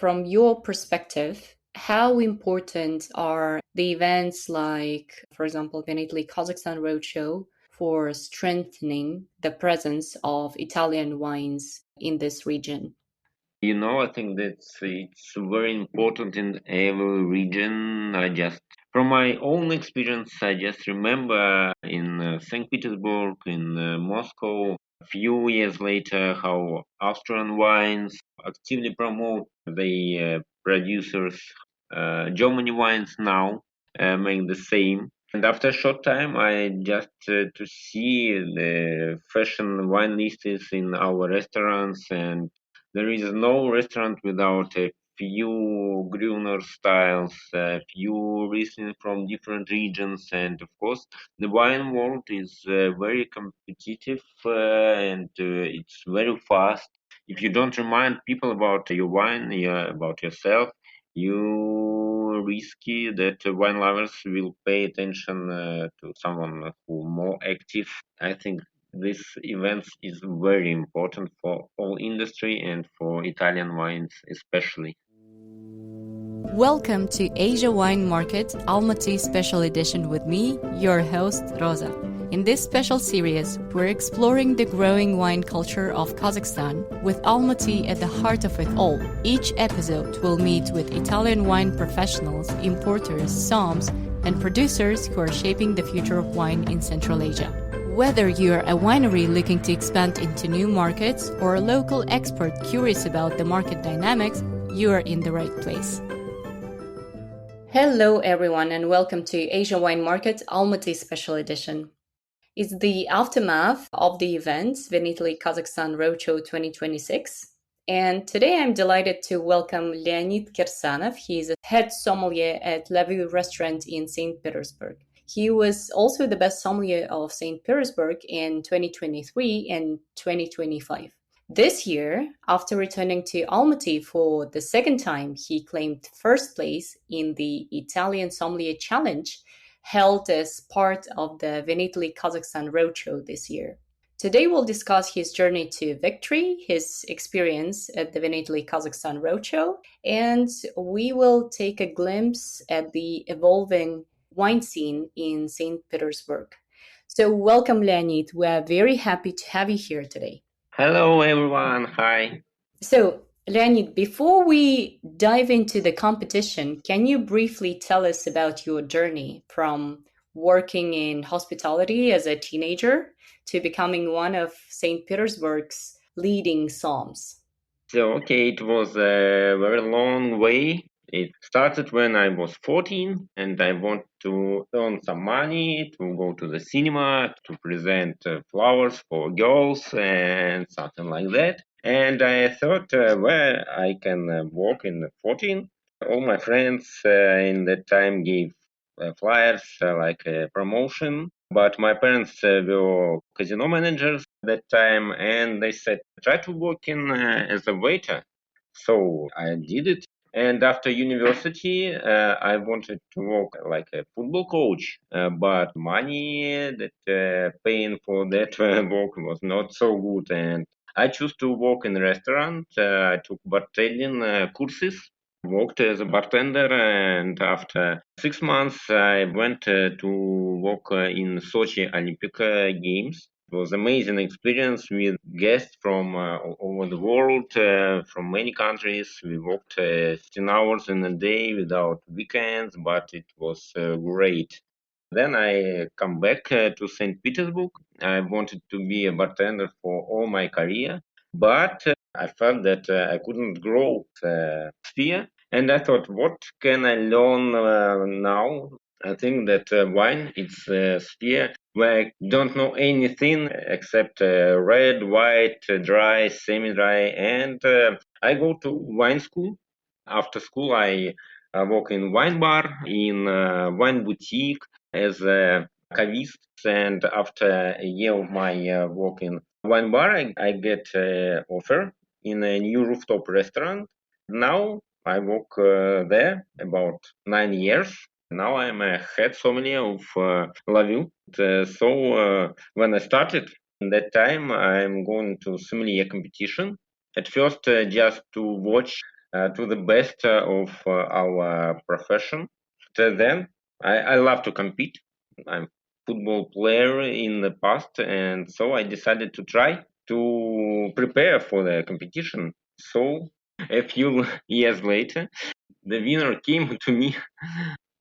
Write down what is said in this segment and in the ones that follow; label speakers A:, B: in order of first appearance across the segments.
A: from your perspective, how important are the events like, for example, Vinitaly Kazakhstan Roadshow for strengthening the presence of Italian wines in this region?
B: I think that it's very important in every region. From my own experience, I just remember in Saint Petersburg, in Moscow, a few years later, how Austrian wines actively promote the producers. Germany wines now make the same. And after a short time, I just to see the fashion wine lists in our restaurants, and there is no restaurant without a few Gruner styles, a few Riesling from different regions, and of course, the wine world is very competitive and it's very fast. If you don't remind people about your wine, about yourself, you risky that wine lovers will pay attention to someone who more active. I think this event is very important for all industry and for Italian wines especially.
A: Welcome to Asia Wine Market Almaty Special Edition with me, your host Roza. In this special series, we're exploring the growing wine culture of Kazakhstan with Almaty at the heart of it all. Each episode will meet with Italian wine professionals, importers, somms, and producers who are shaping the future of wine in Central Asia. Whether you're a winery looking to expand into new markets or a local expert curious about the market dynamics, you are in the right place. Hello everyone and welcome to Asia Wine Market Almaty Special Edition. It's the aftermath of the events Vinitaly Kazakhstan Roadshow 2026. And today I'm delighted to welcome Leonid Kirsanov. He's a head sommelier at Vue Restaurant in Saint Petersburg. He was also the best sommelier of Saint Petersburg in 2023 and 2025. This year, after returning to Almaty for the second time, he claimed first place in the Italian Sommelier Challenge held as part of the Vinitaly Kazakhstan Roadshow this year. Today we'll discuss his journey to victory, his experience at the Vinitaly Kazakhstan Roadshow, and we will take a glimpse at the evolving wine scene in St. Petersburg. So welcome, Leonid. We're very happy to have you here today.
B: Hello, everyone. Hi.
A: So, Leonid, before we dive into the competition, can you briefly tell us about your journey from working in hospitality as a teenager to becoming one of St. Petersburg's leading somms?
B: So, it was a very long way. It started when I was 14 and I want to earn some money to go to the cinema, to present flowers for girls and something like that. And I thought, I can work in 14. All my friends in that time gave flyers like a promotion. But my parents were casino managers at that time, and they said, try to work in as a waiter. So I did it. And after university, I wanted to work like a football coach, but money that paying for that work was not so good. And I chose to work in a restaurant. I took bartending courses, worked as a bartender, and after 6 months, I went to work in Sochi Olympic Games. It was amazing experience with guests from all over the world, from many countries. We worked 16 hours in a day without weekends, but it was great. Then I come back to St. Petersburg. I wanted to be a bartender for all my career, but I felt that I couldn't grow sphere. And I thought, what can I learn now? I think that wine is a sphere where I don't know anything except red, white, dry, semi-dry, and I go to wine school. After school, I work in wine bar, in wine boutique as a cavist, and after a year of my work in wine bar, I get offer in a new rooftop restaurant. Now I work there about 9 years. Now I'm a head sommelier of Vue. When I started in that time, I'm going to sommelier competition. At first, just to watch to the best of our profession. Then I love to compete. I'm football player in the past, and so I decided to try to prepare for the competition. So a few years later, the winner came to me,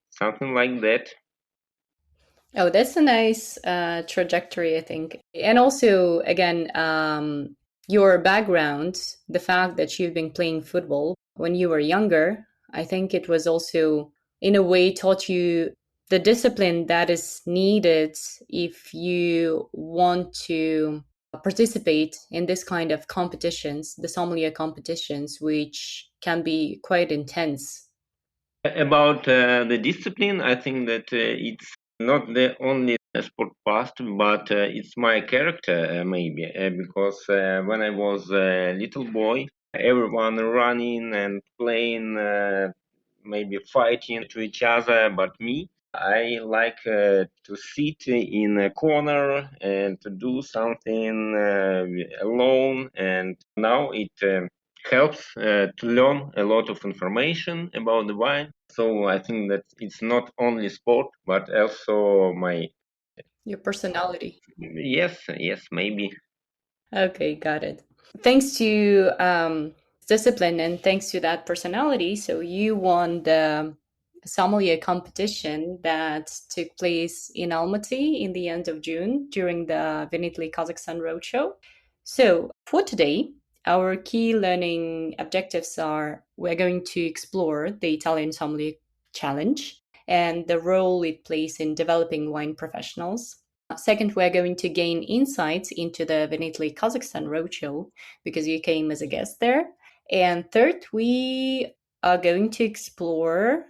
B: something like that.
A: Oh, that's a nice trajectory, I think. And also, again, your background, the fact that you've been playing football when you were younger, I think it was also, in a way, taught you the discipline that is needed if you want to participate in this kind of competitions, the sommelier competitions, which can be quite intense.
B: About the discipline, I think that it's not the only sport past, but it's my character maybe because when I was a little boy, everyone running and playing, maybe fighting to each other, but me. I like to sit in a corner and to do something alone, and now it helps to learn a lot of information about the wine. So I think that it's not only sport, but also my
A: Your personality.
B: yes, maybe.
A: Okay, got it. Thanks to discipline and thanks to that personality, so you won the sommelier competition that took place in Almaty in the end of June during the Vinitaly Kazakhstan Roadshow. So for today, our key learning objectives are we're going to explore the Italian Sommelier Challenge and the role it plays in developing wine professionals. Second, we're going to gain insights into the Vinitaly Kazakhstan Roadshow because you came as a guest there. And third, we are going to explore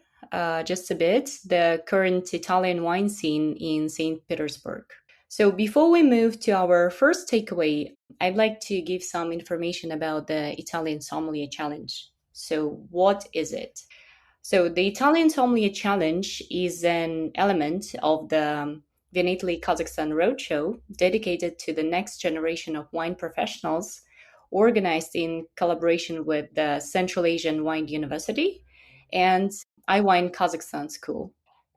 A: just a bit the current Italian wine scene in Saint Petersburg. So, before we move to our first takeaway, I'd like to give some information about the Italian Sommelier Challenge. So, what is it? So, the Italian Sommelier Challenge is an element of the Vinitaly Kazakhstan Roadshow dedicated to the next generation of wine professionals, organized in collaboration with the Central Asian Wine University and iWine Kazakhstan School.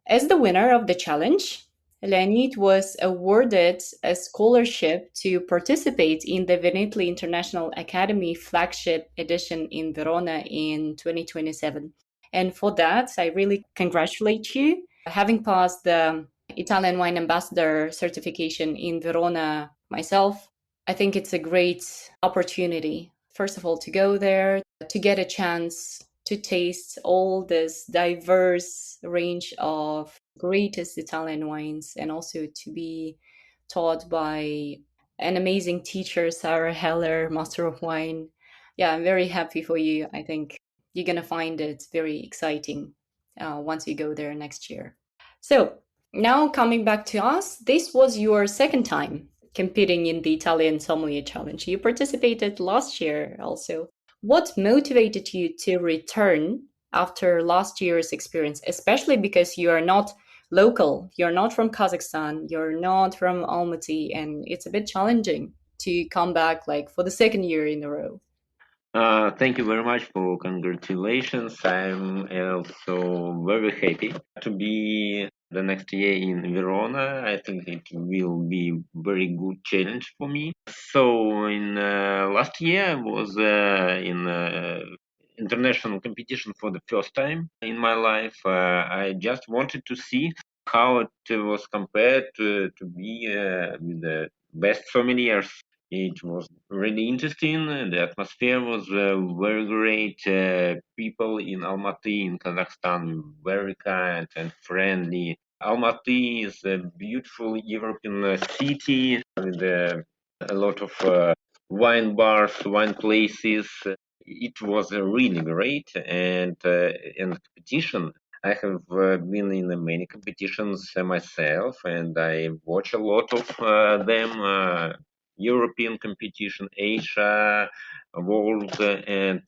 A: As the winner of the challenge, Leonid was awarded a scholarship to participate in the Vinitaly International Academy Flagship edition in Verona in 2027. And for that, I really congratulate you. Having passed the Italian Wine Ambassador certification in Verona myself, I think it's a great opportunity, first of all, to go there, to get a chance to taste all this diverse range of greatest Italian wines and also to be taught by an amazing teacher, Sarah Heller, Master of Wine. Yeah, I'm very happy for you. I think you're going to find it very exciting once you go there next year. So, now coming back to us, this was your second time competing in the Italian Sommelier Challenge. You participated last year also. What motivated you to return after last year's experience, especially because you are not local, you're not from Kazakhstan, you're not from Almaty, and it's a bit challenging to come back like for the second year in a row.
B: Thank you very much for congratulations. I'm also very happy to be the next year in Verona. I think it will be very good challenge for me. So in last year I was in international competition for the first time in my life. I just wanted to see how it was compared to be with the best sommeliers. It was really interesting. The atmosphere was very great. People in Almaty, in Kazakhstan, very kind and friendly. Almaty is a beautiful European city with a lot of wine bars, wine places. It was really great, and in the competition, I have been in many competitions myself, and I watch a lot of them. European competition, Asia, world, and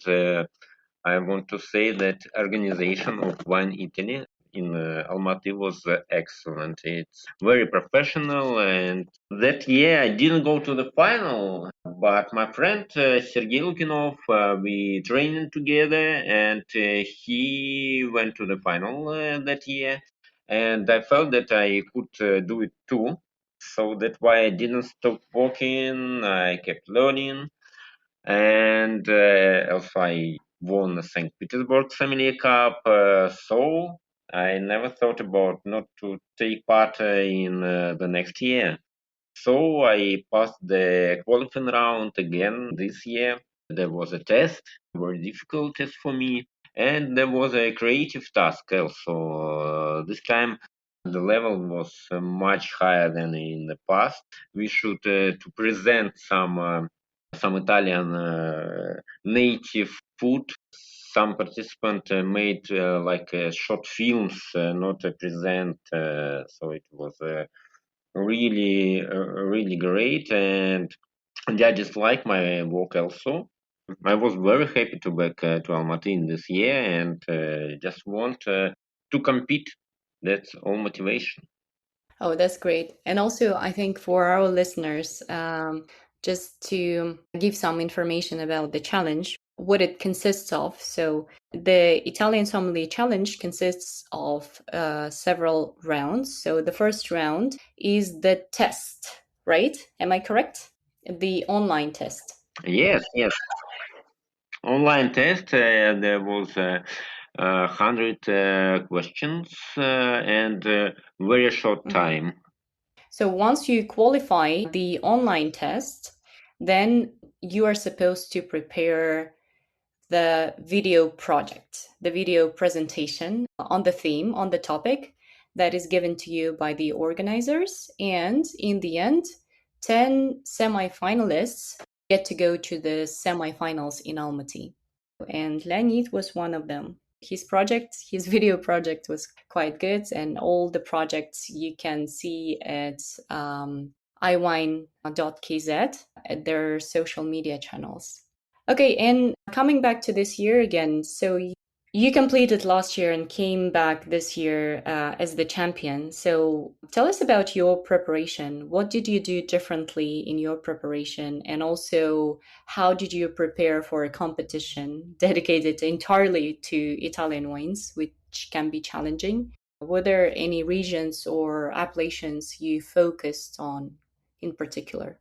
B: I want to say that organization of Wine Italy in Almaty was excellent. It's very professional, and that year I didn't go to the final, but my friend Sergey Lukinov, we trained together, and he went to the final that year, and I felt that I could do it too. So that's why I didn't stop working. I kept learning, and also I won the Saint Petersburg Sommelier Cup. So I never thought about not to take part in the next year. So I passed the qualifying round again this year. There was a test, very difficult test for me, and there was a creative task also. This time the level was much higher than in the past. We should to present some Italian native food. Some participant made like short films, not present. So it was really great, and judges like my work also. I was very happy to back to Almaty in this year, and just want to compete. That's all motivation.
A: Oh, that's great. And also, I think for our listeners, just to give some information about the challenge, what it consists of. So, the Italian Sommelier Challenge consists of several rounds. So, the first round is the test, right? Am I correct? The online test.
B: Yes. Online test. There was 100 questions and very short time.
A: So once you qualify the online test, then you are supposed to prepare the video project, the video presentation on the theme, on the topic that is given to you by the organizers. And in the end, 10 semi-finalists get to go to the semi-finals in Almaty. And Leonid was one of them. His project, his video project was quite good, and all the projects you can see at iwine.kz at their social media channels. Okay, and coming back to this year again, so you completed last year and came back this year as the champion. So tell us about your preparation. What did you do differently in your preparation? And also, how did you prepare for a competition dedicated entirely to Italian wines, which can be challenging? Were there any regions or appellations you focused on in particular?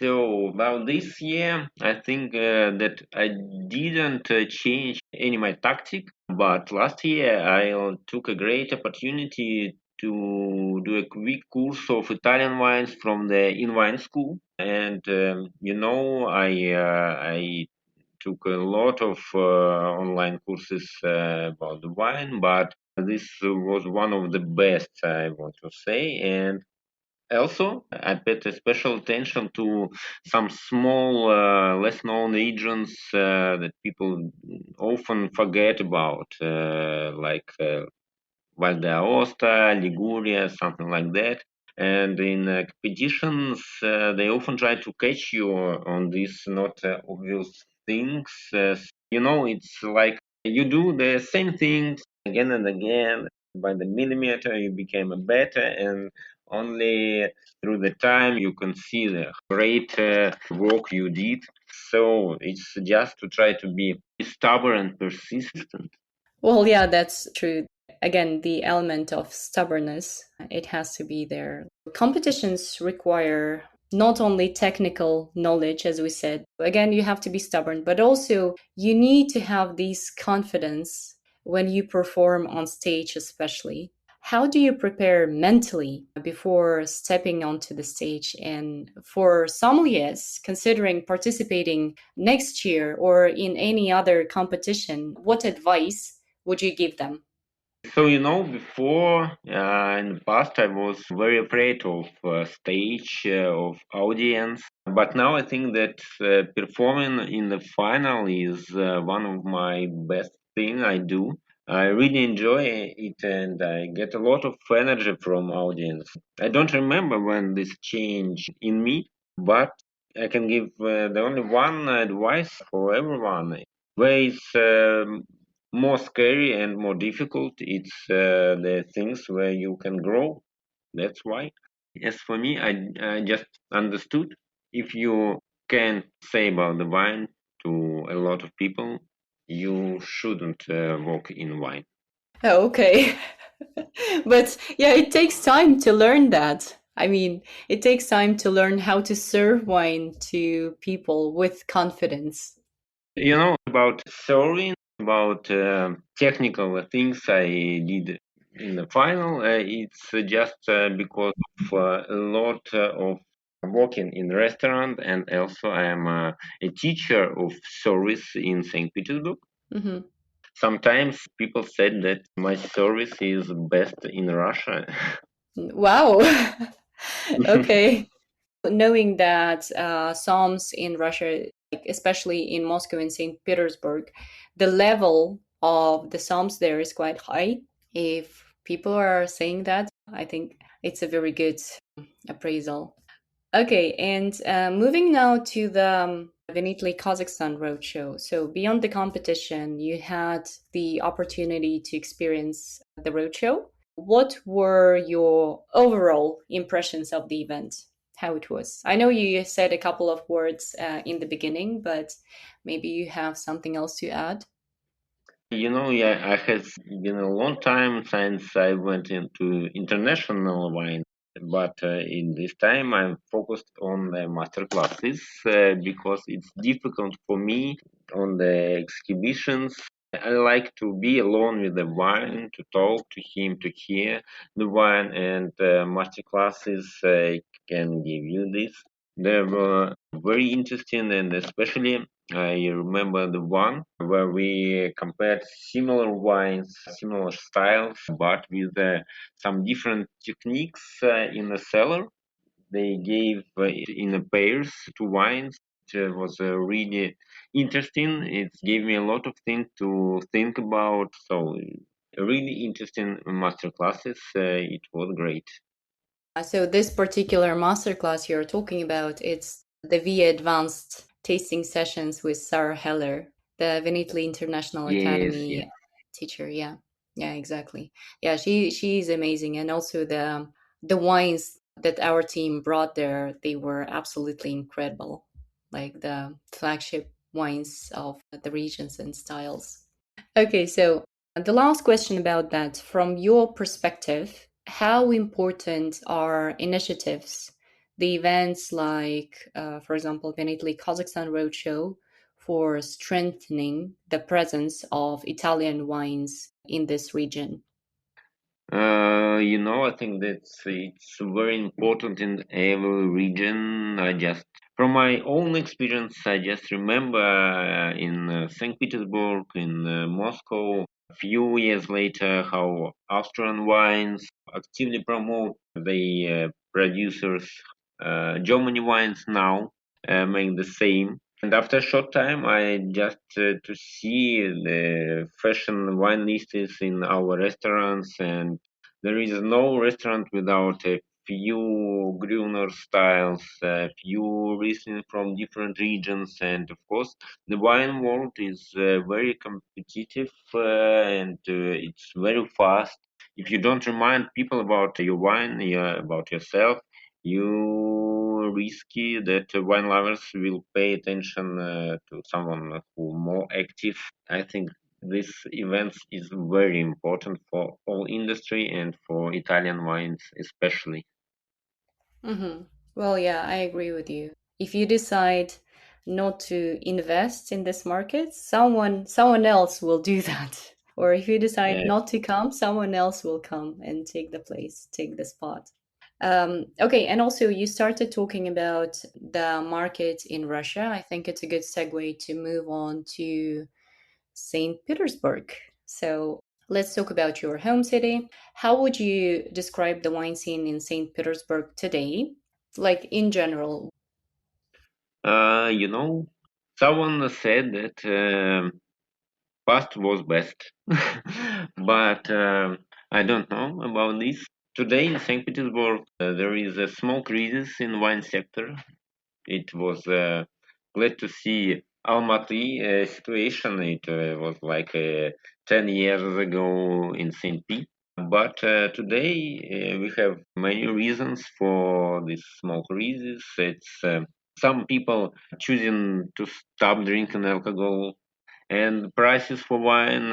B: So about this year, I think that I didn't change any my tactic, but last year I took a great opportunity to do a quick course of Italian wines from the in wine school, and I took a lot of online courses about the wine, but this was one of the best, I want to say, and also, I paid a special attention to some small, less known regions that people often forget about, like Val d'Aosta, Liguria, something like that. And in competitions, they often try to catch you on these not obvious things. It's like you do the same things again and again. By the millimeter, you became a better, and only through the time you can see the great work you did. So it's just to try to be stubborn and persistent.
A: Well, yeah, that's true. Again, the element of stubbornness, it has to be there. Competitions require not only technical knowledge, as we said, again, you have to be stubborn, but also you need to have this confidence when you perform on stage, especially. How do you prepare mentally before stepping onto the stage? And for sommeliers considering participating next year or in any other competition, what advice would you give them?
B: So, before in the past, I was very afraid of stage, of audience. But now I think that performing in the final is one of my best thing I do. I really enjoy it, and I get a lot of energy from audience. I don't remember when this changed in me, but I can give the only one advice for everyone. There is more scary and more difficult. It's the things where you can grow. That's why. As for me, I just understood if you can say about the wine to a lot of people, you shouldn't work in wine.
A: Oh, okay. But yeah, it takes time to learn that. I mean, it takes time to learn how to serve wine to people with confidence.
B: You know, about serving, about technical things I did in the final, it's just because of a lot of working in restaurant, and also I am a teacher of service in Saint Petersburg.
A: Hmm.
B: Sometimes people said that my service is best in Russia.
A: Wow. Okay. Knowing that Psalms in Russia, like especially in Moscow and St. Petersburg, the level of the Psalms there is quite high. If people are saying that, I think it's a very good appraisal. Okay, and moving now to the Vinitaly Kazakhstan Roadshow. So, beyond the competition, you had the opportunity to experience the roadshow. What were your overall impressions of the event? How it was? I know you said a couple of words in the beginning, but maybe you have something else to add.
B: You know, yeah, I has been a long time since I went into international wine, but in this time I'm focused on the master classes because it's difficult for me on the exhibitions. I like to be alone with the wine, to talk to him, to hear the wine, and master classes can give you this. They were very interesting, and especially I remember the one where we compared similar wines, similar styles, but with some different techniques in the cellar. They gave in a pairs two wines. It was really interesting. It gave me a lot of things to think about. So really interesting master classes. It was great.
A: So this particular masterclass you're talking about, it's the VIA Advanced Tasting Sessions with Sarah Heller, the Vinitaly International
B: Yes, yes.
A: Academy teacher. Yeah, yeah, exactly. Yeah, she's amazing, and also the wines that our team brought there, they were absolutely incredible, like the flagship wines of the regions and styles. Okay, so the last question about that, from your perspective, how important are initiatives, the events like, for example, Vinitaly Kazakhstan Roadshow, for strengthening the presence of Italian wines in this region?
B: You know, I think that it's very important in every region. From my own experience, I just remember in St. Petersburg, in Moscow, a few years later, how Austrian wines actively promote the producers. Germany wines now make the same. And after a short time, I just to see the fashion wine lists in our restaurants, and there is no restaurant without a few Gruner styles, a few Riesling from different regions, and of course, the wine world is very competitive and it's very fast. If you don't remind people about your wine, about yourself, you risky that wine lovers will pay attention to someone who more active. I think this event is very important for all industry and for Italian wines especially.
A: Hmm. Well, yeah, I agree with you. If you decide not to invest in this market, someone else will do that. Or if you decide
B: Yeah.
A: not to come, someone else will come and take the place, take the spot. Okay, and also you started talking about the market in Russia. I think it's a good segue to move on to Saint Petersburg. So let's talk about your home city. How would you describe the wine scene in Saint Petersburg today? Like in general.
B: You know, someone said that past was best, but I don't know about this. Today in St. Petersburg, there is a small crisis in wine sector. It was glad to see. Almaty situation. It was like 10 years ago in Saint Pete. But today we have many reasons for these small crisis. It's some people choosing to stop drinking alcohol, and prices for wine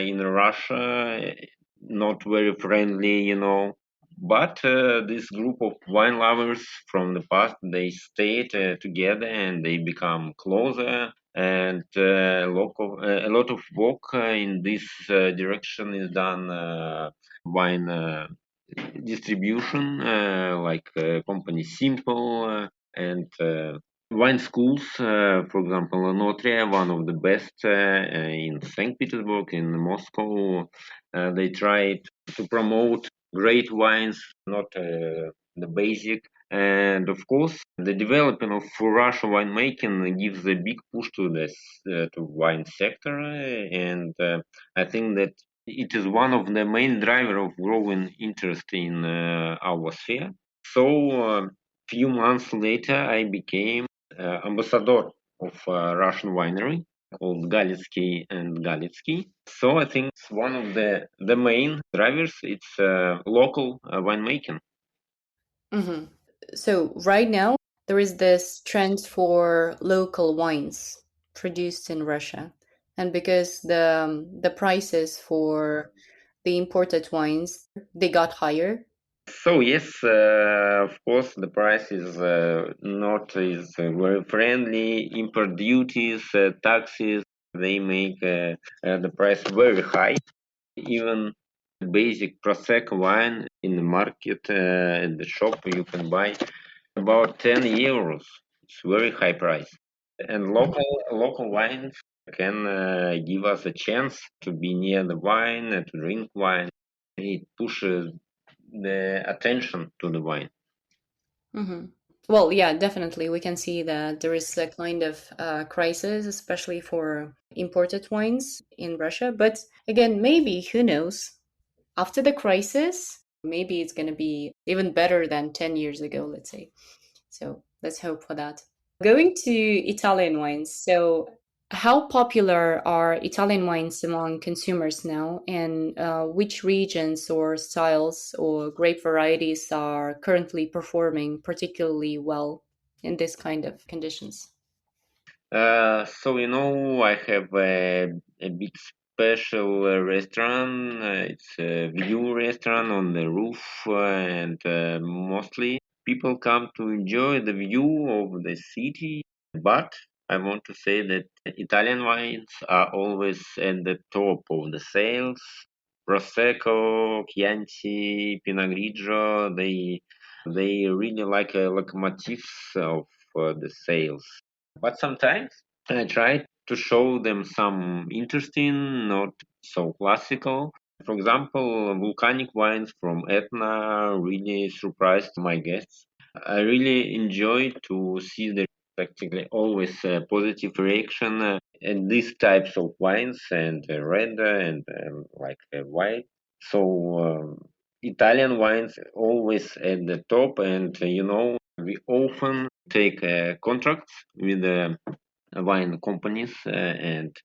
B: in Russia not very friendly, you know. But this group of wine lovers from the past, they stayed together and they become closer. And a lot of work in this direction is done. Wine distribution, like company Simple and wine schools. For example, Notria, one of the best in Saint Petersburg, in Moscow. They try to promote great wines, not the basic. And of course, the development of Russian winemaking gives a big push to this to wine sector, and I think that it is one of the main driver of growing interest in our sphere. So, few months later, I became ambassador of a Russian winery called Galitsky and Galitsky. So I think it's one of the main drivers. It's local winemaking.
A: Hmm. So right now there is this trend for local wines produced in Russia, and because the prices for the imported wines they got higher.
B: So yes, of course, the price is not is very friendly. Import duties, taxes, they make the price very high. Even basic Prosecco wine in the market, in the shop, you can buy about 10 euros. It's very high price. And local wines can give us a chance to be near the wine and to drink wine. It pushes the attention to the wine.
A: Hmm. Well, yeah, definitely. We can see that there is a kind of crisis, especially for imported wines in Russia. But again, maybe, who knows? After the crisis, maybe it's going to be even better than 10 years ago, let's say. So let's hope for that. Going to Italian wines. So, how popular are Italian wines among consumers now, and which regions or styles or grape varieties are currently performing particularly well in this kind of conditions?
B: So you know, I have a big special restaurant. It's a Vue Restaurant on the roof, and mostly people come to enjoy the view of the city. But I want to say that Italian wines are always at the top of the sales. Prosecco, Chianti, Pinot Grigio, they really like locomotives of the sales. But sometimes I try to show them some interesting, not so classical. For example, volcanic wines from Etna really surprised my guests. I really enjoy to see the practically always positive reaction at these types of wines and red and like white. So Italian wines always at the top, and you know we often take contracts with wine companies, and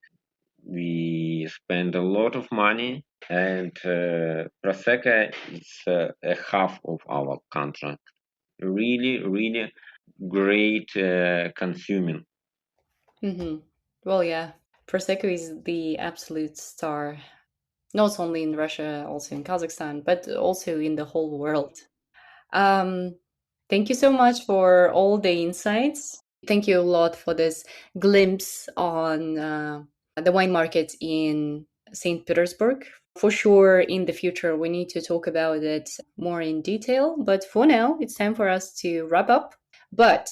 B: we spend a lot of money. And Prosecco is a half of our contract. Really, really great consuming.
A: Hmm. Well, yeah, Prosecco is the absolute star, not only in Russia, also in Kazakhstan, but also in the whole world. Um, Thank you so much for all the insights. Thank you a lot for this glimpse on the wine market in Saint Petersburg. For sure, in the future, we need to talk about it more in detail. But for now, it's time for us to wrap up. But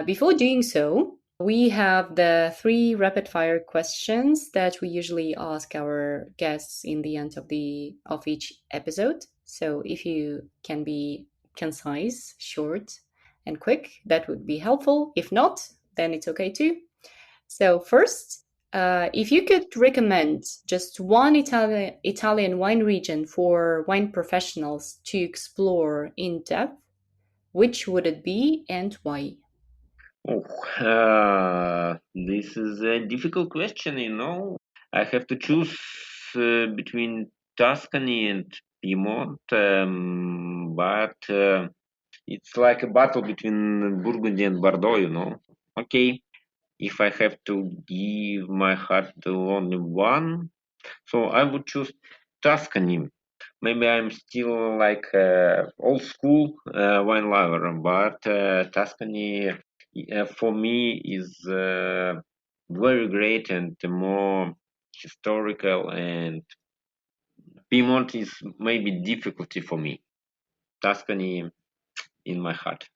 A: before doing so, we have the three rapid fire questions that we usually ask our guests in the end of the of each episode. So if you can be concise, short, and quick, that would be helpful. If not, then it's okay too. So first, if you could recommend just one Italian wine region for wine professionals to explore in depth, which would it be and why?
B: Oh, this is a difficult question, I have to choose between Tuscany and Piedmont, but it's like a battle between Burgundy and Bordeaux. Okay, if I have to give my heart to only one, so I would choose Tuscany. Maybe I'm still like old school wine lover, but Tuscany for me is very great and more historical, and Piedmont is maybe difficulty for me. Tuscany in my heart.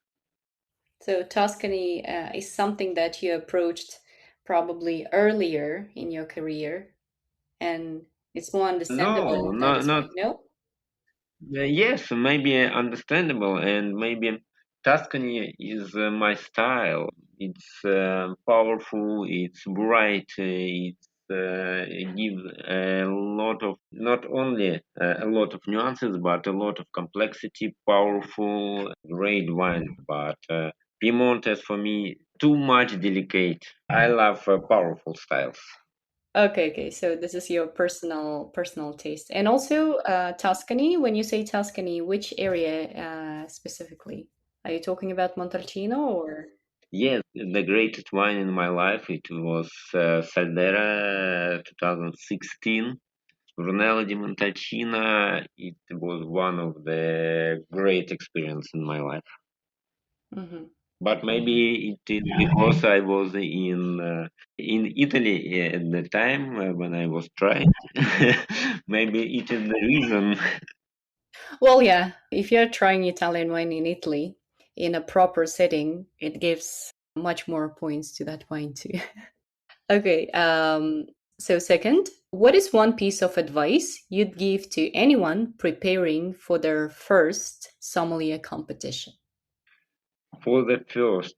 A: So Tuscany is something that you approached probably earlier in your career, and it's more
B: No,
A: understandable. That
B: no,
A: is why.
B: not
A: No?
B: yes, maybe understandable, and maybe Tuscany is my style. It's powerful, it's bright, it gives a lot of not only a lot of nuances, but a lot of complexity. Powerful, great wine, but Piedmont is for me too much delicate. I love powerful styles.
A: Okay, okay. So this is your personal taste, and also Tuscany. When you say Tuscany, which area specifically? Are you talking about Montalcino or?
B: Yes, the greatest wine in my life, it was Saldera 2016. Brunello di Montalcino, it was one of the great experience in my life.
A: Mhm.
B: But maybe it is because I was in Italy at the time when I was trying. Maybe it is the reason.
A: Well, yeah. If you're trying Italian wine in Italy in a proper setting, it gives much more points to that wine too. Okay. So second, what is one piece of advice you'd give to anyone preparing for their first sommelier competition?
B: For the first,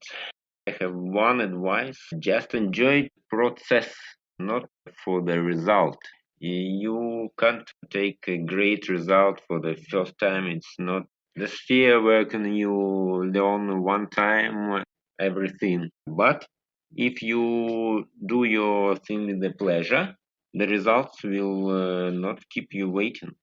B: I have one advice: just enjoy the process, not for the result. You can't take a great result for the first time. It's not the sphere where can you learn one time everything. But if you do your thing with the pleasure, the results will not keep you waiting.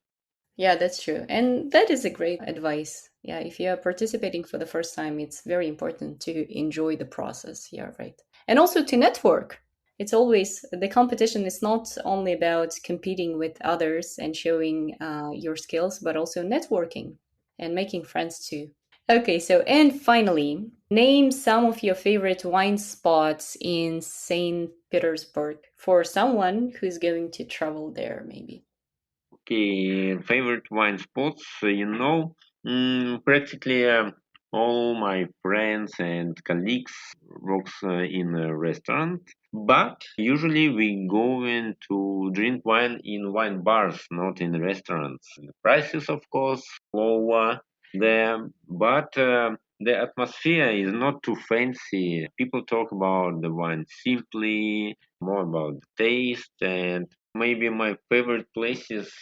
A: Yeah, that's true. And that is a great advice. Yeah, if you're participating for the first time, it's very important to enjoy the process. Yeah, right. And also to network. It's always the competition is not only about competing with others and showing your skills, but also networking and making friends too. Okay, so and finally, name some of your favorite wine spots in Saint Petersburg for someone who's going to travel there, maybe.
B: Okay, favorite wine spots, practically all my friends and colleagues works in a restaurant, but usually we go in to drink wine in wine bars, not in restaurants. The prices, of course, lower there, but the atmosphere is not too fancy. People talk about the wine simply, more about the taste, and maybe my favorite places,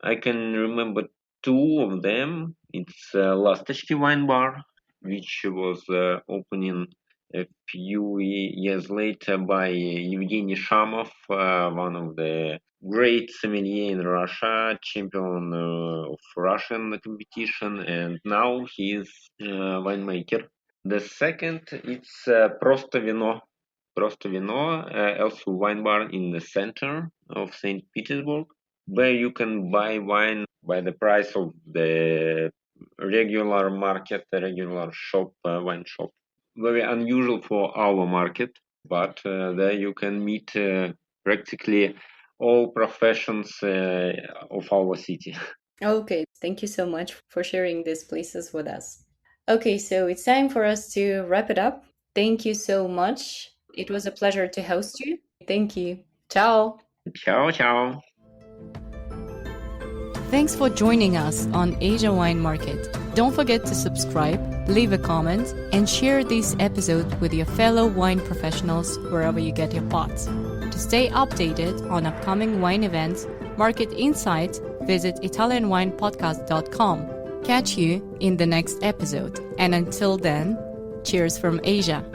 B: I can remember two of them. It's Lastashki Wine Bar, which was opening a few years later by Evgeny Shamov, one of the great sommelier in Russia, champion of Russian competition, and now he is winemaker. The second, it's Просто Vino. Просто Vino, also wine bar in the center of Saint Petersburg, where you can buy wine by the price of the regular market, the regular shop, wine shop. Very unusual for our market, but there you can meet practically all professions of our city.
A: Okay, thank you so much for sharing these places with us. Okay, so it's time for us to wrap it up. Thank you so much. It was a pleasure to host you. Thank you. Ciao.
B: Ciao, ciao.
A: Thanks for joining us on Asia Wine Market. Don't forget to subscribe, leave a comment, and share this episode with your fellow wine professionals wherever you get your pods. To stay updated on upcoming wine events, market insights, visit ItalianWinePodcast.com. Catch you in the next episode. And until then, cheers from Asia.